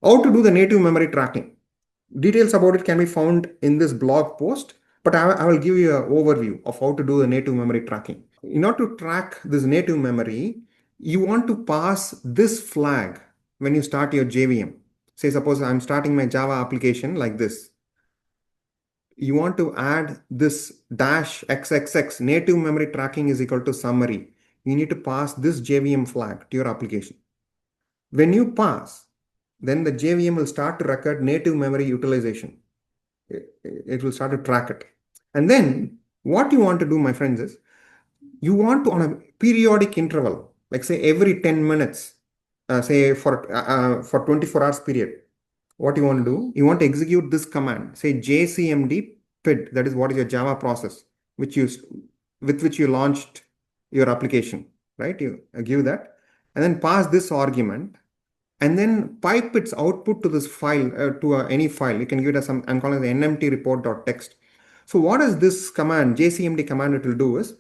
How to do the native memory tracking? Details about it can be found in this blog post, but I will give you an overview of how to do the native memory tracking. In order to track this native memory, you want to pass this flag when you start your JVM. Say, suppose I'm starting my Java application like this. You want to add this -xxx native memory tracking is equal to summary. You need to pass this JVM flag to your application. When you pass, then the JVM will start to record native memory utilization. It will start to track it. And then what you want to do, my friends, is you want to, on a periodic interval, like say every 10 minutes, say for 24 hours period, what you want to do, you want to execute this command, say jcmd pid, that is what is your Java process, with which you launched your application, right? You give that, and then pass this argument, and then pipe its output to this file, to any file. You can give it as I'm calling it the NMT report.txt. So what is this command, jcmd command, it will do is,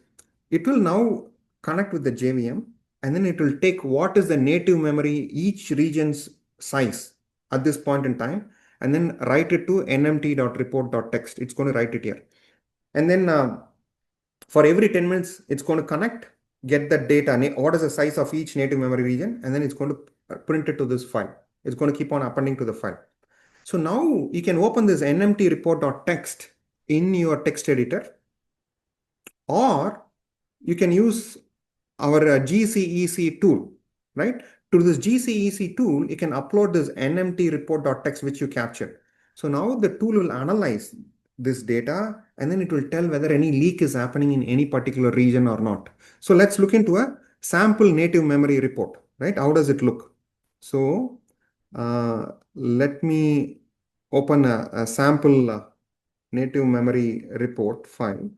it will now connect with the JVM, and then it will take what is the native memory, each region's size at this point in time, and then write it to nmt.report.txt. It's going to write it here. And then for every 10 minutes, it's going to connect, get the data, what is the size of each native memory region, and then it's going to print it to this file. It's going to keep on appending to the file. So now you can open this nmt report.txt in your text editor, or you can use our GCEC tool, right? To this GCEC tool, you can upload this NMT report.txt which you captured. So now the tool will analyze this data, and then it will tell whether any leak is happening in any particular region or not. So let's look into a sample native memory report, right? How does it look? So let me open a sample native memory report file.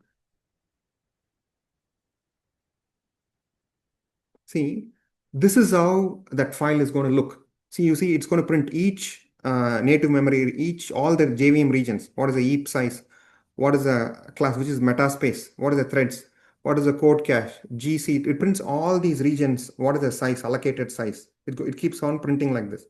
See, this is how that file is going to look. See, you see, it's going to print each native memory, all the JVM regions. What is the heap size? What is the class, which is metaspace? What is the threads? What is the code cache? GC, it prints all these regions. What is the size, allocated size? It keeps on printing like this,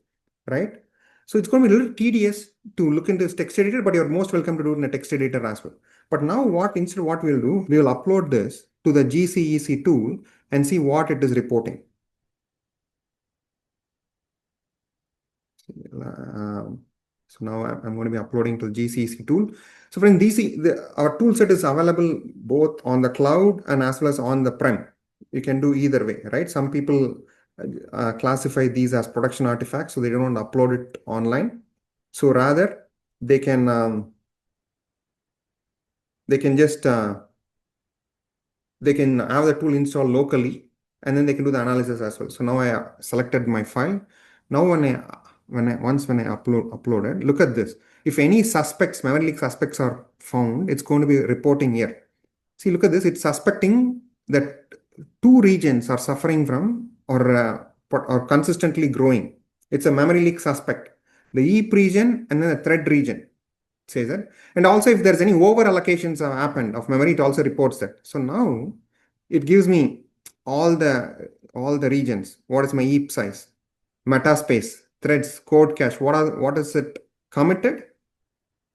right? So it's going to be a little tedious to look into this text editor, but you're most welcome to do it in a text editor as well. But now instead what we'll do, we will upload this to the GCEC tool and see what it is reporting. So now I'm going to be uploading to the GCEC tool. So friends, our tool set is available both on the cloud and as well as on the prem. You can do either way, right? Some people classify these as production artifacts, so they don't want to upload it online. So rather, they can just they can have the tool installed locally, and then they can do the analysis as well. So now I selected my file. Now when I uploaded, look at this. If any suspects, memory leak suspects are found, it's going to be reporting here. See, look at this. It's suspecting that two regions are suffering from or consistently growing. It's a memory leak suspect. The heap region and then the thread region, says that. And also if there's any over allocations have happened of memory, it also reports that. So now it gives me all the regions. What is my heap size, metaspace, threads, code cache, what is it committed,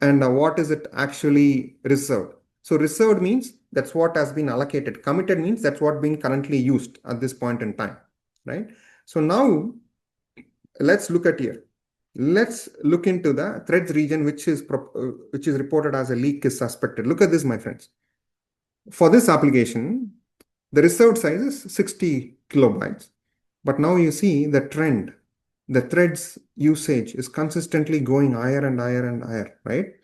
and what is it actually reserved. So reserved means that's what has been allocated. Committed means that's what being currently used at this point in time, right? So now let's look at here. Let's look into the threads region, which is reported as a leak is suspected. Look at this, my friends. For this application, the reserved size is 60 kilobytes. But now you see the trend. The threads usage is consistently going higher and higher and higher, right?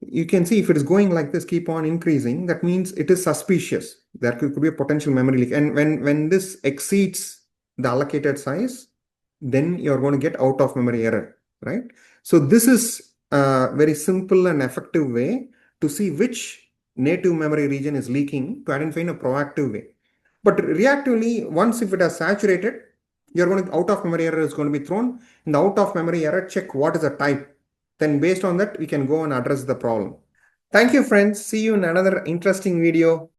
You can see if it is going like this, keep on increasing, that means it is suspicious. There could be a potential memory leak. And when this exceeds the allocated size, then you're going to get out of memory error, right? So this is a very simple and effective way to see which native memory region is leaking, to identify in a proactive way. But reactively, once if it has saturated, you're going to out of memory error is going to be thrown. In the out of memory error, check what is the type. Then based on that, we can go and address the problem. Thank you, friends. See you in another interesting video.